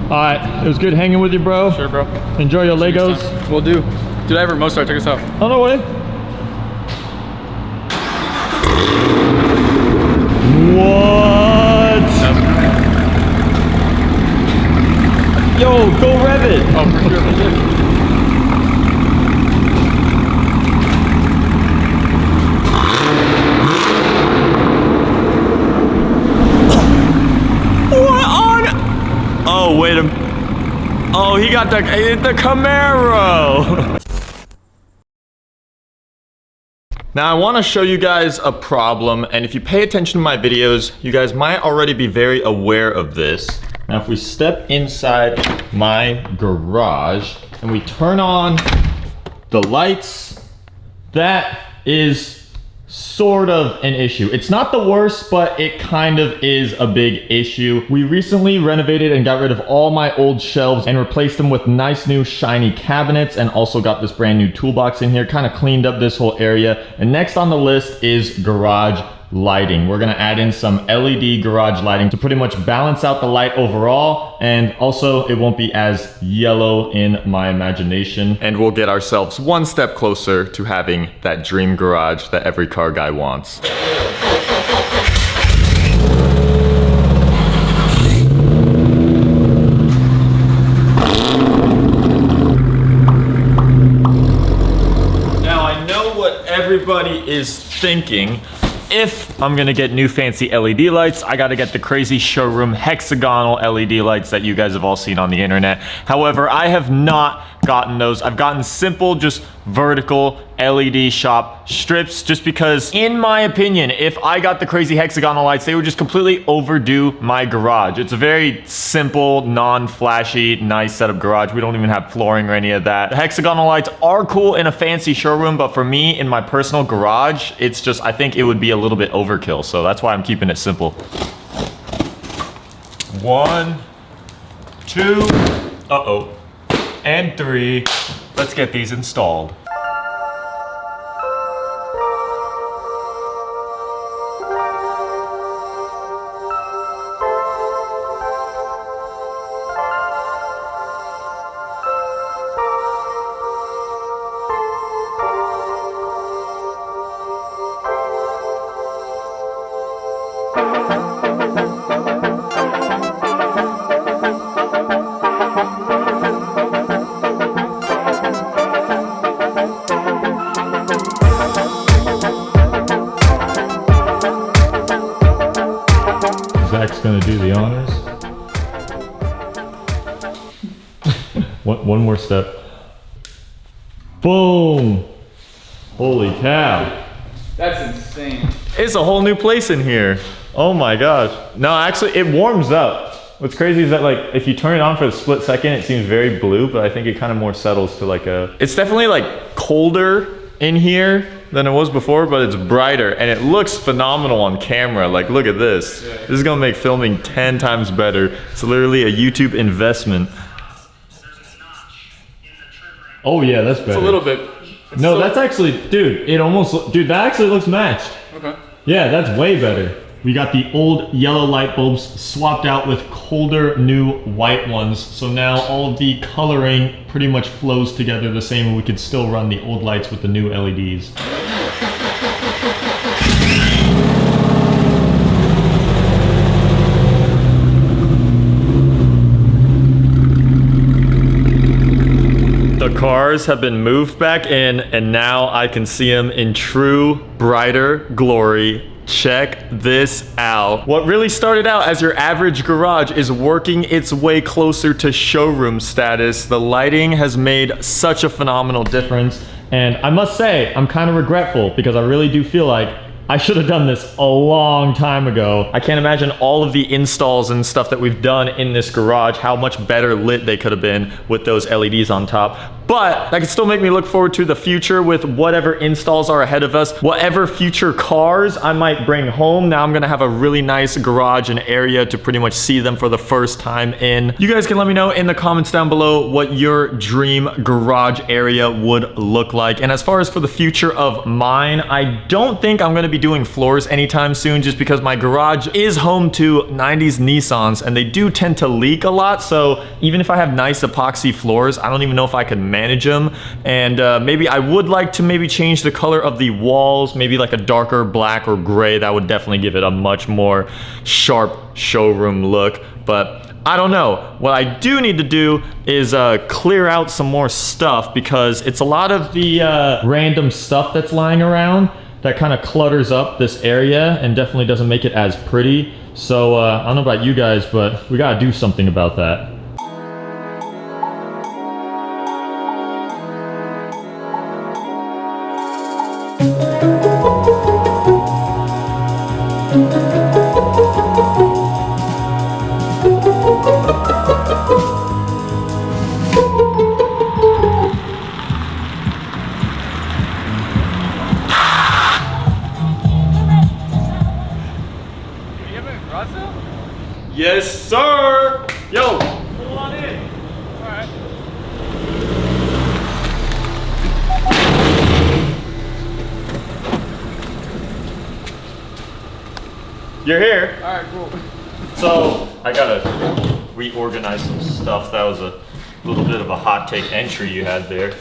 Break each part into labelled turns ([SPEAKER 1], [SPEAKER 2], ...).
[SPEAKER 1] All right, it was good hanging with you, bro.
[SPEAKER 2] Sure, bro.
[SPEAKER 1] Enjoy your Legos.
[SPEAKER 2] We'll do. Dude, I have a remote start. Check us out.
[SPEAKER 1] On the way. What? Yo, go rev it.
[SPEAKER 2] Oh, for sure.
[SPEAKER 1] What on? Oh, wait a minute. Oh, he got the Camaro. Now I want to show you guys a problem, and if you pay attention to my videos, you guys might already be very aware of this. Now if we step inside my garage and we turn on the lights, that is sort of an issue. It's not the worst, but it kind of is a big issue. We recently renovated and got rid of all my old shelves and replaced them with nice new shiny cabinets, and also got this brand new toolbox in here, kind of cleaned up this whole area. And next on the list is garage lighting. We're gonna add in some LED garage lighting to pretty much balance out the light overall, and also it won't be as yellow in my imagination. And we'll get ourselves one step closer to having that dream garage that every car guy wants. Now I know what everybody is thinking. If I'm gonna get new fancy LED lights, I gotta get the crazy showroom hexagonal LED lights that you guys have all seen on the internet. However, I have not gotten those. I've gotten simple, just vertical LED shop strips, just because, in my opinion, if I got the crazy hexagonal lights, they would just completely overdo my garage. It's a very simple, non-flashy, nice setup garage. We don't even have flooring or any of that. The hexagonal lights are cool in a fancy showroom, but for me, in my personal garage, it's just, I think it would be a little bit overkill. So that's why I'm keeping it simple. 1, 2, uh-oh, and 3. Let's get these installed. Zach's gonna do the honors. One more step. Boom! Holy cow.
[SPEAKER 2] That's insane.
[SPEAKER 1] It's a whole new place in here. Oh my gosh. No, actually it warms up. What's crazy is that, like, if you turn it on for a split second, it seems very blue, but I think it kind of more settles to like a... It's definitely like colder in here than it was before, but it's brighter and it looks phenomenal on camera. Like, look at this. This is gonna make filming 10 times better. It's literally a YouTube investment. Oh yeah, that's better.
[SPEAKER 2] It's a little bit.
[SPEAKER 1] No, so that's actually, dude, it almost, dude, that actually looks matched.
[SPEAKER 2] Okay.
[SPEAKER 1] Yeah, that's way better. We got the old yellow light bulbs swapped out with colder new white ones. So now all of the coloring pretty much flows together the same, and we could still run the old lights with the new LEDs. The cars have been moved back in, and now I can see them in true brighter glory. Check this out. What really started out as your average garage is working its way closer to showroom status. The lighting has made such a phenomenal difference, and I must say, I'm kind of regretful because I really do feel like I should have done this a long time ago. I can't imagine all of the installs and stuff that we've done in this garage, how much better lit they could have been with those LEDs on top. But that can still make me look forward to the future with whatever installs are ahead of us, whatever future cars I might bring home. Now I'm gonna have a really nice garage and area to pretty much see them for the first time in. You guys can let me know in the comments down below what your dream garage area would look like. And as far as for the future of mine, I don't think I'm gonna be doing floors anytime soon, just because my garage is home to 90s Nissans and they do tend to leak a lot. So even if I have nice epoxy floors, I don't even know if I could manage them. And maybe I would like to maybe change the color of the walls, maybe like a darker black or gray. That would definitely give it a much more sharp showroom look. But I don't know. What I do need to do is clear out some more stuff, because it's a lot of the random stuff that's lying around that kind of clutters up this area and definitely doesn't make it as pretty. So I don't know about you guys, but we gotta do something about that. Yes, sir! Yo, pull on in.
[SPEAKER 2] All right.
[SPEAKER 1] You're here.
[SPEAKER 2] All right, cool.
[SPEAKER 1] So, I gotta reorganize some stuff. That was a little bit of a hot take entry you had there.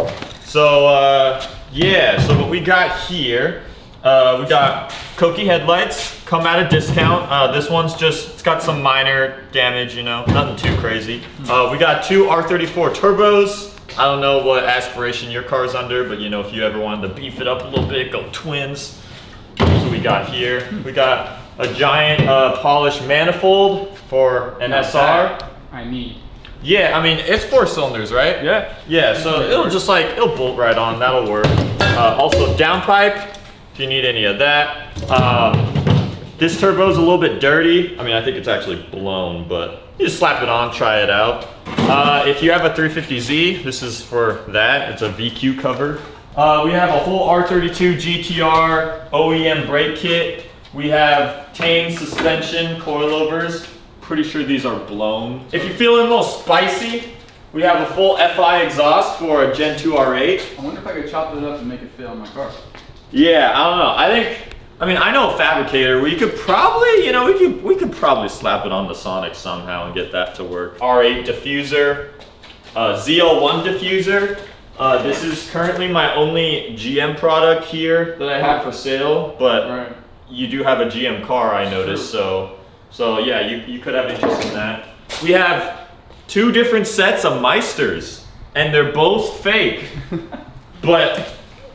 [SPEAKER 1] So, yeah, so what we got here, we got Koki headlights, come at a discount. This one's just, it's got some minor damage, you know, nothing too crazy. We got two R34 turbos. I don't know what aspiration your car's under, but you know, if you ever wanted to beef it up a little bit, go twins. That's what we got here. We got a giant polished manifold for an SR.
[SPEAKER 2] I need.
[SPEAKER 1] Yeah, I mean, it's 4 cylinders, right?
[SPEAKER 2] Yeah.
[SPEAKER 1] Yeah, so it'll just like, it'll bolt right on, that'll work. Also downpipe, if you need any of that. This turbo's a little bit dirty. I mean, I think it's actually blown, but you just slap it on, try it out. If you have a 350Z, this is for that. It's a VQ cover. We have a whole R32 GTR OEM brake kit. We have Tane suspension coilovers. Pretty sure these are blown. If you're feeling a little spicy, we have a full FI exhaust for a Gen 2 R8.
[SPEAKER 2] I wonder if I could chop it up and make it fit on my car.
[SPEAKER 1] Yeah, I don't know. I know a fabricator. We could probably, you know, we could probably slap it on the Sonic somehow and get that to work. R8 diffuser, ZL1 diffuser. This is currently my only GM product here that I have for sale, but
[SPEAKER 2] Right.
[SPEAKER 1] you do have a GM car, I noticed, so yeah, you could have interest in that. We have 2 different sets of Meisters, and they're both fake, but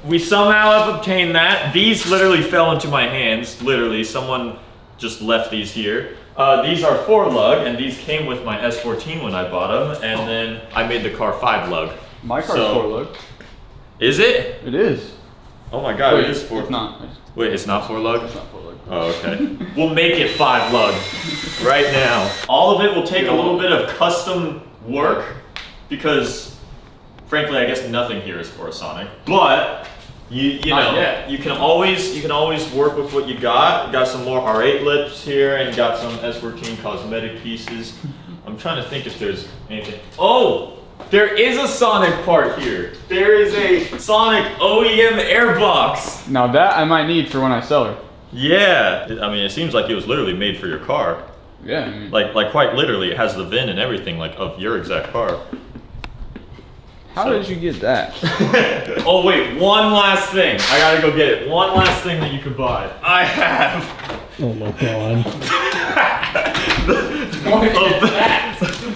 [SPEAKER 1] we somehow have obtained that. These literally fell into my hands, literally. Someone just left these here. These are 4-lug, and these came with my S14 when I bought them, and then I made the car 5-lug.
[SPEAKER 2] My car's
[SPEAKER 1] So-
[SPEAKER 2] 4-lug.
[SPEAKER 1] Is it?
[SPEAKER 2] It is.
[SPEAKER 1] Oh my god,
[SPEAKER 2] Wait,
[SPEAKER 1] it is 4.
[SPEAKER 2] It's not.
[SPEAKER 1] Wait, it's not 4-lug?
[SPEAKER 2] It's not 4-lug.
[SPEAKER 1] Oh, okay. We'll make it 5-lug right now. All of it will take a little bit of custom work because, frankly, I guess nothing here is for a Sonic. But you
[SPEAKER 2] Not
[SPEAKER 1] know,
[SPEAKER 2] yet.
[SPEAKER 1] you can always work with what you got. You got some more R8 lips here, and you got some S14 cosmetic pieces. I'm trying to think if there's anything. Oh, there is a Sonic part here. There is a Sonic OEM airbox.
[SPEAKER 2] Now that I might need for when I sell her.
[SPEAKER 1] Yeah, I mean, it seems like it was literally made for your car.
[SPEAKER 2] Yeah. I mean,
[SPEAKER 1] Like quite literally, it has the VIN and everything, like of your exact car.
[SPEAKER 2] how did you get that?
[SPEAKER 1] Oh wait, one last thing. I gotta go get it. One last thing that you could buy. I have
[SPEAKER 3] Oh my god.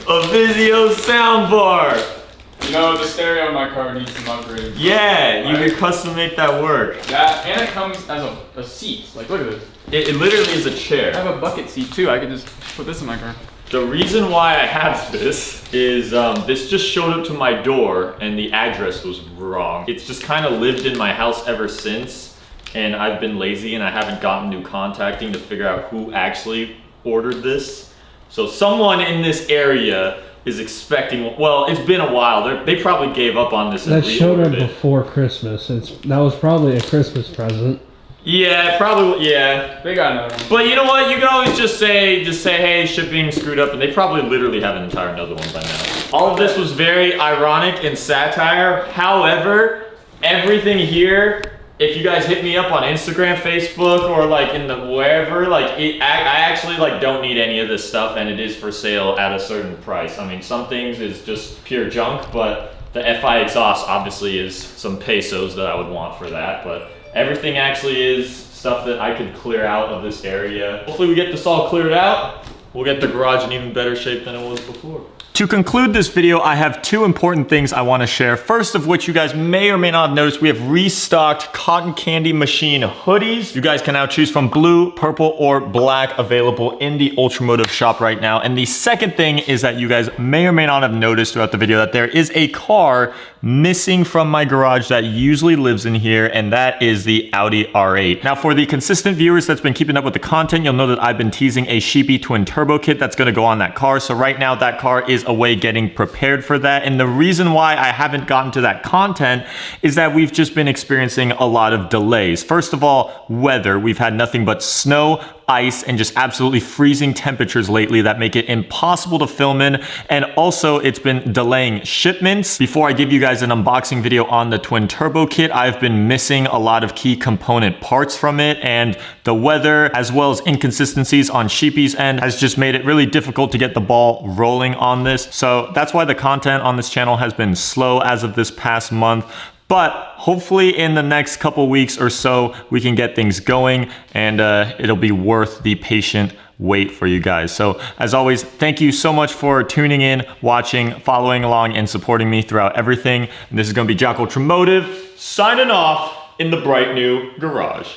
[SPEAKER 1] a Vizio soundbar.
[SPEAKER 2] You know, the stereo in my car needs some upgrades.
[SPEAKER 1] Yeah, you
[SPEAKER 2] Right.
[SPEAKER 1] can custom make that work.
[SPEAKER 2] That, and it comes as a seat. Like, look at this.
[SPEAKER 1] It literally is a
[SPEAKER 2] I
[SPEAKER 1] chair.
[SPEAKER 2] have a bucket seat too. I could just put this in my car.
[SPEAKER 1] The reason why I have this is this just showed up to my door and the address was wrong. It's just kind of lived in my house ever since, and I've been lazy and I haven't gotten to contacting to figure out who actually ordered this. So someone in this area is expecting, well, it's been a while. They probably gave up on this.
[SPEAKER 3] That showed up before Christmas. That was probably a Christmas present.
[SPEAKER 1] Yeah, probably, yeah.
[SPEAKER 2] They got another one.
[SPEAKER 1] But you know what? You can always just say, hey, shipping screwed up, and they probably literally have an entire another one by now. All of this was very ironic and satire. However, everything here, if you guys hit me up on Instagram, Facebook, or like in the wherever, like I actually like don't need any of this stuff, and it is for sale at a certain price. I mean, some things is just pure junk, but the FI exhaust obviously is some pesos that I would want for that, but everything actually is stuff that I could clear out of this area. Hopefully we get this all cleared out. We'll get the garage in even better shape than it was before. To conclude this video, I have two important things I want to share. First of which, you guys may or may not have noticed, we have restocked cotton candy machine hoodies. You guys can now choose from blue, purple, or black, available in the UltraMotive shop right now. And the second thing is that you guys may or may not have noticed throughout the video that there is a car missing from my garage that usually lives in here, and that is the Audi R8. Now, for the consistent viewers that's been keeping up with the content, you'll know that I've been teasing a Sheepy twin turbo kit that's gonna go on that car. So right now that car is away getting prepared for that. And the reason why I haven't gotten to that content is that we've just been experiencing a lot of delays. First of all, weather. We've had nothing but snow, ice, and just absolutely freezing temperatures lately that make it impossible to film in. And also it's been delaying shipments. Before I give you guys an unboxing video on the twin turbo kit, I've been missing a lot of key component parts from it, and the weather as well as inconsistencies on Sheepy's end has just made it really difficult to get the ball rolling on this. So that's why the content on this channel has been slow as of this past month. But hopefully in the next couple weeks or so, we can get things going, and it'll be worth the patient wait for you guys. So as always, thank you so much for tuning in, watching, following along, and supporting me throughout everything. And this is gonna be JackUltraMotive signing off in the bright new garage.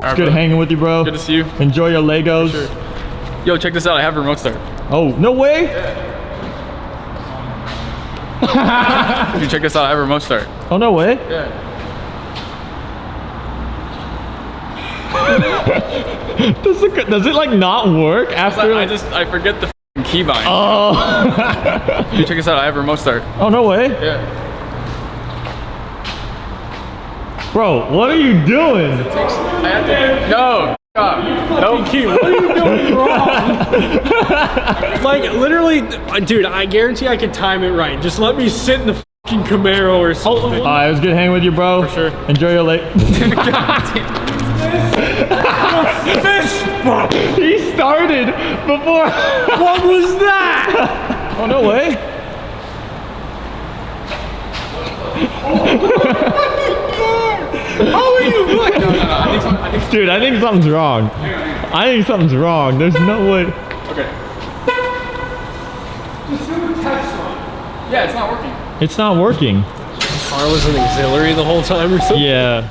[SPEAKER 1] It's good hanging with you, bro.
[SPEAKER 2] Good to see you.
[SPEAKER 1] Enjoy your Legos.
[SPEAKER 2] Sure. Yo, check this out. I have a remote start.
[SPEAKER 1] Oh, no way?
[SPEAKER 2] Yeah. If you check this out, I have a remote start.
[SPEAKER 1] Oh, no way?
[SPEAKER 2] Yeah.
[SPEAKER 1] Does it like not work after?
[SPEAKER 2] I forget the keybind.
[SPEAKER 1] Oh.
[SPEAKER 2] If you check this out, I have a remote start.
[SPEAKER 1] Oh, no way?
[SPEAKER 2] Yeah.
[SPEAKER 1] Bro, what are you doing?
[SPEAKER 2] No. No key.
[SPEAKER 3] What are you doing wrong? Like, literally, dude, I guarantee I can time it right. Just let me sit in the fucking Camaro or something.
[SPEAKER 1] It was good hanging with you, bro.
[SPEAKER 2] For sure.
[SPEAKER 1] Enjoy your late. He started before.
[SPEAKER 3] What was that?
[SPEAKER 1] Oh, no way.
[SPEAKER 2] How are you looking? No, I think
[SPEAKER 1] Dude, I think something's wrong. I think something's wrong. There's no way.
[SPEAKER 2] Okay. Just do the test run. Yeah, it's not working.
[SPEAKER 1] It's not working.
[SPEAKER 3] Car was an auxiliary the whole time or something?
[SPEAKER 1] Yeah.